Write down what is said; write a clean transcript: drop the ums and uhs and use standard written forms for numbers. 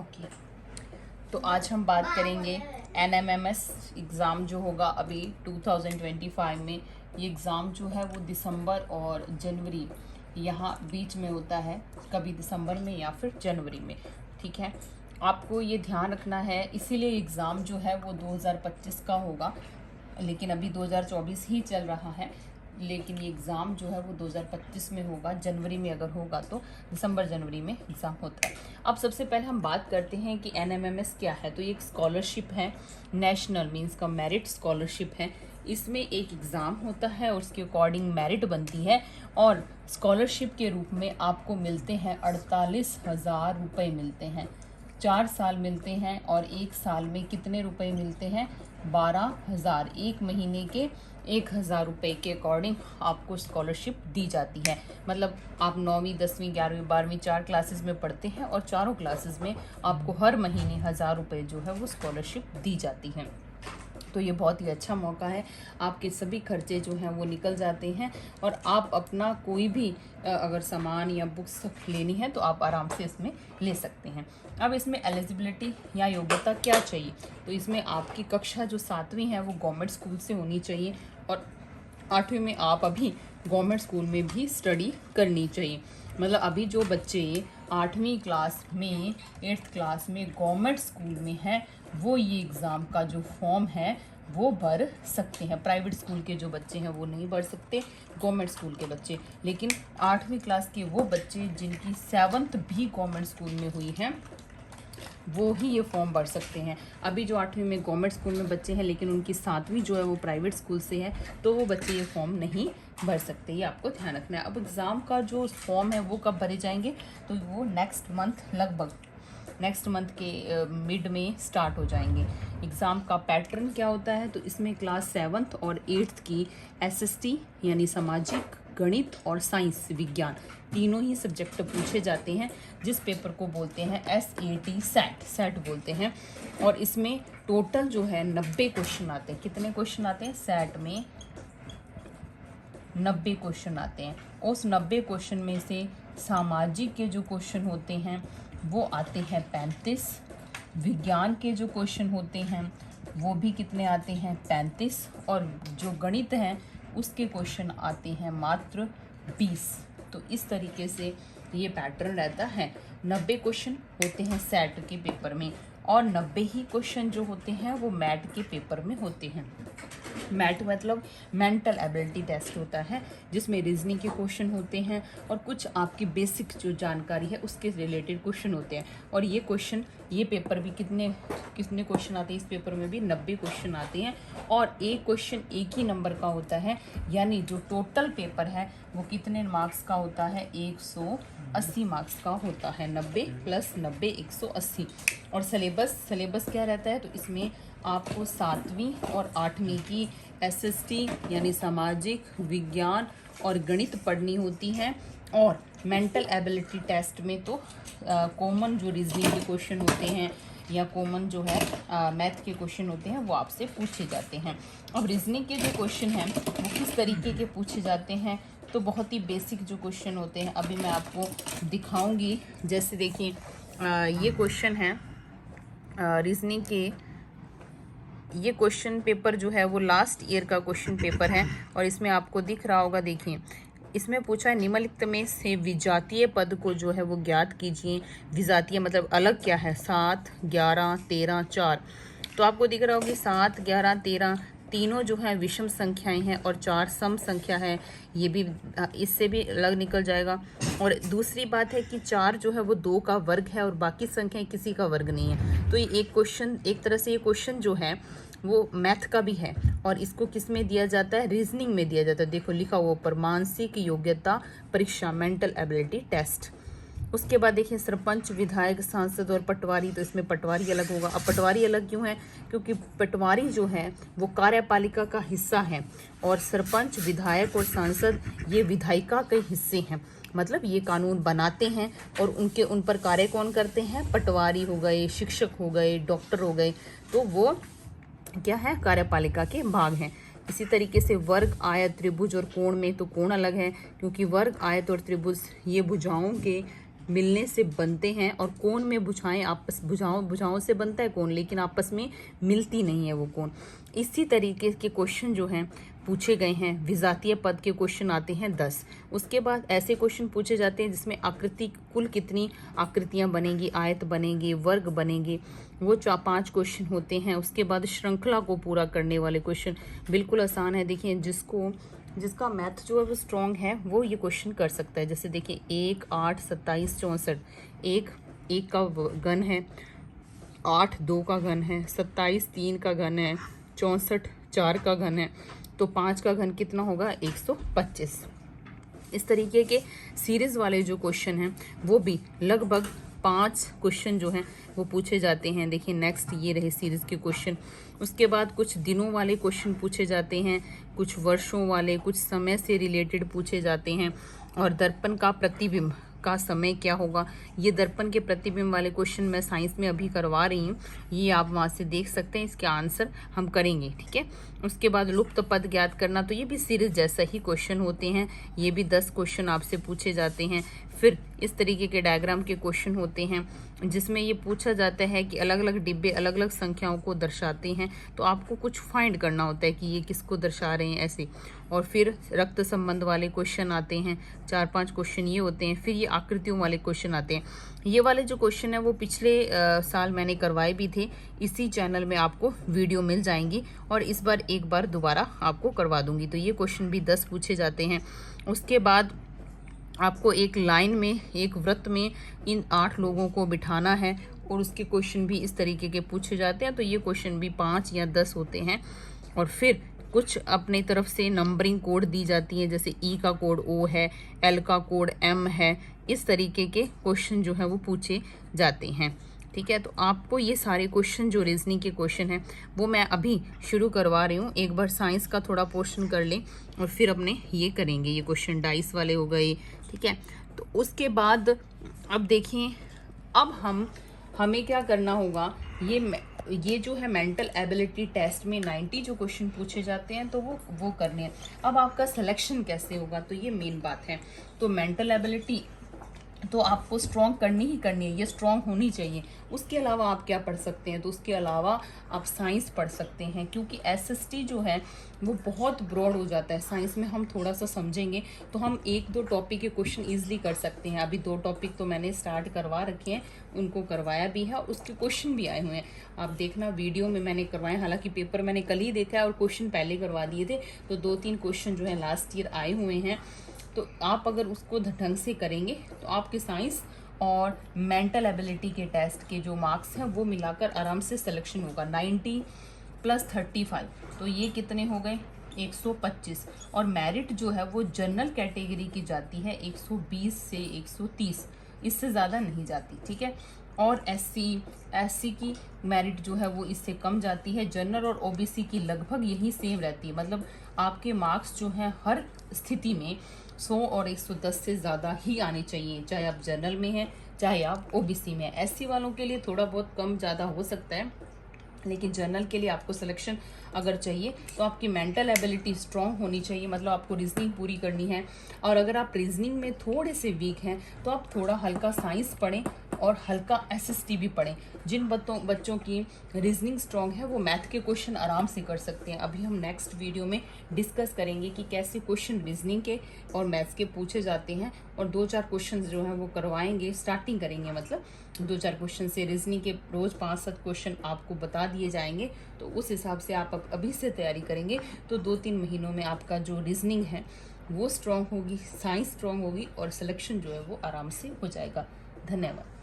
Okay, तो आज हम बात करेंगे NMMS एग्ज़ाम जो होगा अभी 2025 में। ये एग्ज़ाम जो है वो दिसंबर और जनवरी यहाँ बीच में होता है, कभी दिसंबर में या फिर जनवरी में। ठीक है, आपको ये ध्यान रखना है, इसीलिए एग्ज़ाम जो है वो 2025 का होगा, लेकिन अभी 2024 ही चल रहा है। लेकिन ये एग्ज़ाम जो है वो 2025 में होगा, जनवरी में अगर होगा तो दिसंबर जनवरी में एग्ज़ाम होता है। अब सबसे पहले हम बात करते हैं कि NMMS क्या है। तो ये एक स्कॉलरशिप है, नेशनल मींस का मेरिट स्कॉलरशिप है। इसमें एक एग्ज़ाम होता है और उसके अकॉर्डिंग मेरिट बनती है, और स्कॉलरशिप के रूप में आपको मिलते हैं 48,000 रुपये मिलते हैं। 4 साल मिलते हैं, और 1 साल में कितने रुपए मिलते हैं? 12,000। एक महीने के 1,000 रुपये के अकॉर्डिंग आपको स्कॉलरशिप दी जाती है। मतलब आप 9वीं 10वीं 11वीं 12वीं 4 क्लासेस में पढ़ते हैं, और चारों क्लासेस में आपको हर महीने 1,000 रुपये जो है वो स्कॉलरशिप दी जाती है। तो ये बहुत ही अच्छा मौका है, आपके सभी खर्चे जो हैं वो निकल जाते हैं, और आप अपना कोई भी अगर सामान या बुक्स लेनी है तो आप आराम से इसमें ले सकते हैं। अब इसमें एलिजिबिलिटी या योग्यता क्या चाहिए? तो इसमें आपकी कक्षा जो 7वीं है वो गवर्नमेंट स्कूल से होनी चाहिए, और 8वीं में आप अभी गवर्नमेंट स्कूल में भी स्टडी करनी चाहिए। मतलब अभी जो बच्चे 8वीं क्लास में 8th क्लास में गवर्नमेंट स्कूल में हैं, वो ये एग्ज़ाम का जो फॉर्म है वो भर सकते हैं। प्राइवेट स्कूल के जो बच्चे हैं वो नहीं भर सकते, गवर्नमेंट स्कूल के बच्चे। लेकिन 8वीं क्लास के वो बच्चे जिनकी 7th भी गवर्नमेंट स्कूल में हुई है, वो ही ये फॉर्म भर सकते हैं। अभी जो 8वीं में गवर्नमेंट स्कूल में बच्चे हैं, लेकिन उनकी 7वीं जो है वो प्राइवेट स्कूल से है, तो वो बच्चे ये फॉर्म नहीं भर सकते। ये आपको ध्यान रखना है। अब एग्ज़ाम का जो फॉर्म है वो कब भरे जाएंगे? तो वो नेक्स्ट मंथ, लगभग नेक्स्ट मंथ के मिड में स्टार्ट हो जाएंगे। एग्ज़ाम का पैटर्न क्या होता है? तो इसमें क्लास 7th और 8th की SST यानी सामाजिक, गणित और साइंस विज्ञान तीनों ही सब्जेक्ट पूछे जाते हैं, जिस पेपर को बोलते हैं SAT सेट बोलते हैं। और इसमें टोटल जो है 90 क्वेश्चन आते हैं। कितने क्वेश्चन आते हैं? सेट में 90 क्वेश्चन आते हैं। उस 90 क्वेश्चन में से सामाजिक के जो क्वेश्चन होते हैं वो आते हैं 35। विज्ञान के जो क्वेश्चन होते हैं वो भी कितने आते हैं? 35। और जो गणित हैं उसके क्वेश्चन आते हैं मात्र 20। तो इस तरीके से ये पैटर्न रहता है। 90 क्वेश्चन होते हैं सेट के पेपर में, और 90 ही क्वेश्चन जो होते हैं वो मैट के पेपर में होते हैं। मैट मतलब मेंटल एबिलिटी टेस्ट होता है, जिसमें रीजनिंग के क्वेश्चन होते हैं और कुछ आपकी बेसिक जो जानकारी है उसके रिलेटेड क्वेश्चन होते हैं। और ये क्वेश्चन, ये पेपर भी कितने क्वेश्चन आते हैं? इस पेपर में भी 90 क्वेश्चन आते हैं, और एक क्वेश्चन एक ही नंबर का होता है। यानी जो टोटल पेपर है वो कितने मार्क्स का होता है? 180 मार्क्स का होता है। 90 + 90 180। और सिलेबस क्या रहता है? तो इसमें आपको 7वीं और 8वीं की SST यानी सामाजिक, विज्ञान और गणित पढ़नी होती हैं। और मेंटल एबिलिटी टेस्ट में तो कॉमन जो रीजनिंग के क्वेश्चन होते हैं या कॉमन जो है मैथ के क्वेश्चन होते हैं वो आपसे पूछे जाते हैं। अब रीजनिंग के जो क्वेश्चन हैं वो किस तरीके के पूछे जाते हैं? तो बहुत ही बेसिक जो क्वेश्चन होते हैं, अभी मैं आपको दिखाऊंगी। जैसे देखिए, ये क्वेश्चन है रीजनिंग के। ये क्वेश्चन पेपर जो है वो लास्ट ईयर का क्वेश्चन पेपर है, और इसमें आपको दिख रहा होगा, देखिए इसमें पूछा है निम्नलिखित में से विजातीय पद को जो है वो ज्ञात कीजिए। विजातीय मतलब अलग क्या है? 7, 11, 13, 4। तो आपको दिख रहा होगा कि 7, 11, 13 तीनों जो है विषम संख्याएं हैं, और 4 सम संख्या है। ये भी इससे भी अलग निकल जाएगा। और दूसरी बात है कि 4 जो है वो 2 का वर्ग है, और बाकी संख्याएं किसी का वर्ग नहीं है। तो ये एक क्वेश्चन, एक तरह से ये क्वेश्चन जो है वो मैथ का भी है, और इसको किस में दिया जाता है? रीजनिंग में दिया जाता है। देखो लिखा हुआ ऊपर, मानसिक योग्यता परीक्षा, मेंटल एबिलिटी टेस्ट। उसके बाद देखिए सरपंच, विधायक, सांसद और पटवारी। तो इसमें पटवारी अलग होगा। अब पटवारी अलग क्यों है? क्योंकि पटवारी जो है वो कार्यपालिका का हिस्सा है, और सरपंच, विधायक और सांसद ये विधायिका के हिस्से हैं। मतलब ये कानून बनाते हैं, और उन पर कार्य कौन करते हैं? पटवारी हो गए, शिक्षक हो गए, डॉक्टर हो गए। तो वो क्या है? कार्यपालिका के भाग हैं। इसी तरीके से वर्ग, आयत, त्रिभुज और कोण में तो कोण अलग है, क्योंकि वर्ग, आयत और त्रिभुज ये भुजाओं के मिलने से बनते हैं, और कोण में भुजाएं आपस भुजाओं से बनता है कोण, लेकिन आपस में मिलती नहीं है वो कोण। इसी तरीके के क्वेश्चन जो हैं पूछे गए हैं। विजातीय पद के क्वेश्चन आते हैं 10। उसके बाद ऐसे क्वेश्चन पूछे जाते हैं जिसमें आकृति, कुल कितनी आकृतियां बनेंगी, आयत बनेंगे, वर्ग बनेंगे, वो 5 क्वेश्चन होते हैं। उसके बाद श्रृंखला को पूरा करने वाले क्वेश्चन बिल्कुल आसान है। देखिए जिसका मैथ जो है वो स्ट्रॉन्ग है वो ये क्वेश्चन कर सकता है। जैसे देखिए 1, 8, 27, 64, 1 का घन है, 8 2 का घन है, 27 3 का घन है, 64 4 का घन है, तो 5 का घन कितना होगा 125। इस तरीके के सीरीज वाले जो क्वेश्चन हैं वो भी लगभग 5 क्वेश्चन जो हैं वो पूछे जाते हैं। देखिए नेक्स्ट ये रहे सीरीज के क्वेश्चन। उसके बाद कुछ दिनों वाले क्वेश्चन पूछे जाते हैं, कुछ वर्षों वाले, कुछ समय से रिलेटेड पूछे जाते हैं। और दर्पण का प्रतिबिंब का समय क्या होगा, ये दर्पण के प्रतिबिंब वाले क्वेश्चन मैं साइंस में अभी करवा रही हूँ, ये आप वहाँ से देख सकते हैं, इसके आंसर हम करेंगे, ठीक है। उसके बाद लुप्त पद ज्ञात करना, तो ये भी सीरीज जैसा ही क्वेश्चन होते हैं, ये भी 10 क्वेश्चन आपसे पूछे जाते हैं। फिर इस तरीके के डायग्राम के क्वेश्चन होते हैं जिसमें ये पूछा जाता है कि अलग अलग डिब्बे अलग अलग संख्याओं को दर्शाते हैं, तो आपको कुछ फाइंड करना होता है कि ये किसको दर्शा रहे हैं ऐसे। और फिर रक्त संबंध वाले क्वेश्चन आते हैं, 4-5 क्वेश्चन ये होते हैं। फिर ये आकृतियों वाले क्वेश्चन आते हैं। ये वाले जो क्वेश्चन है वो पिछले साल मैंने करवाए भी थे, इसी चैनल में आपको वीडियो मिल जाएंगी, और इस बार एक बार दोबारा आपको करवा दूंगी। तो ये क्वेश्चन भी 10 पूछे जाते हैं। उसके बाद आपको एक लाइन में, एक वृत्त में इन 8 लोगों को बिठाना है, और उसके क्वेश्चन भी इस तरीके के पूछे जाते हैं। तो ये क्वेश्चन भी 5 या 10 होते हैं। और फिर कुछ अपने तरफ से नंबरिंग कोड दी जाती है, जैसे ई का कोड O है, एल का कोड M है, इस तरीके के क्वेश्चन जो है वो पूछे जाते हैं, ठीक है। तो आपको ये सारे क्वेश्चन जो रीजनिंग के क्वेश्चन हैं वो मैं अभी शुरू करवा रही हूँ। एक बार साइंस का थोड़ा पोर्शन कर लें और फिर अपने ये करेंगे, ये क्वेश्चन डाइस वाले हो गए, ठीक है। तो उसके बाद अब देखिए, अब हमें क्या करना होगा, ये जो है मेंटल एबिलिटी टेस्ट में 90 जो क्वेश्चन पूछे जाते हैं तो वो करने हैं। अब आपका सिलेक्शन कैसे होगा, तो ये मेन बात है। तो मेंटल एबिलिटी तो आपको स्ट्रॉन्ग करनी ही करनी है, ये स्ट्रॉन्ग होनी चाहिए। उसके अलावा आप क्या पढ़ सकते हैं, तो उसके अलावा आप साइंस पढ़ सकते हैं, क्योंकि एसएसटी जो है वो बहुत ब्रॉड हो जाता है। साइंस में हम थोड़ा सा समझेंगे तो हम 1-2 टॉपिक के क्वेश्चन ईजिली कर सकते हैं। अभी 2 टॉपिक तो मैंने स्टार्ट करवा रखे हैं, उनको करवाया भी है, उसके क्वेश्चन भी आए हुए हैं। आप देखना वीडियो में मैंने करवाए, हालांकि पेपर मैंने कल ही देखा है और क्वेश्चन पहले करवा दिए थे, तो 2-3 क्वेश्चन जो है लास्ट ईयर आए हुए हैं। तो आप अगर उसको ढंग से करेंगे तो आपके साइंस और मेंटल एबिलिटी के टेस्ट के जो मार्क्स हैं वो मिलाकर आराम से सिलेक्शन होगा। 90 + 35, तो ये कितने हो गए 125। और मेरिट जो है वो जनरल कैटेगरी की जाती है 120 से 130, इससे ज़्यादा नहीं जाती, ठीक है। और एससी की मेरिट जो है वो इससे कम जाती है। जनरल और ओबीसी की लगभग यही सेम रहती है, मतलब आपके मार्क्स जो हैं हर स्थिति में 100 और 110 से ज़्यादा ही आने चाहिए, चाहे आप जनरल में हैं चाहे आप ओबीसी में हैं। एससी वालों के लिए थोड़ा बहुत कम ज़्यादा हो सकता है, लेकिन जनरल के लिए आपको सिलेक्शन अगर चाहिए तो आपकी मेंटल एबिलिटी स्ट्रांग होनी चाहिए, मतलब आपको रीजनिंग पूरी करनी है। और अगर आप रीजनिंग में थोड़े से वीक हैं तो आप थोड़ा हल्का साइंस पढ़ें और हल्का एसएसटी भी पढ़ें। जिन बच्चों की रीजनिंग स्ट्रांग है वो मैथ के क्वेश्चन आराम से कर सकते हैं। अभी हम नेक्स्ट वीडियो में डिस्कस करेंगे कि कैसे क्वेश्चन रीजनिंग के और मैथ्स के पूछे जाते हैं, और 2-4 क्वेश्चन जो हैं वो करवाएंगे, स्टार्टिंग करेंगे, मतलब 2-4 क्वेश्चन से रीजनिंग के रोज़ 5-7 क्वेश्चन आपको बता दिए जाएंगे। तो उस हिसाब से आप अभी से तैयारी करेंगे तो 2-3 महीनों में आपका जो रीजनिंग है वो स्ट्रांग होगी, साइंस स्ट्रांग होगी, और सिलेक्शन जो है वो आराम से हो जाएगा। धन्यवाद।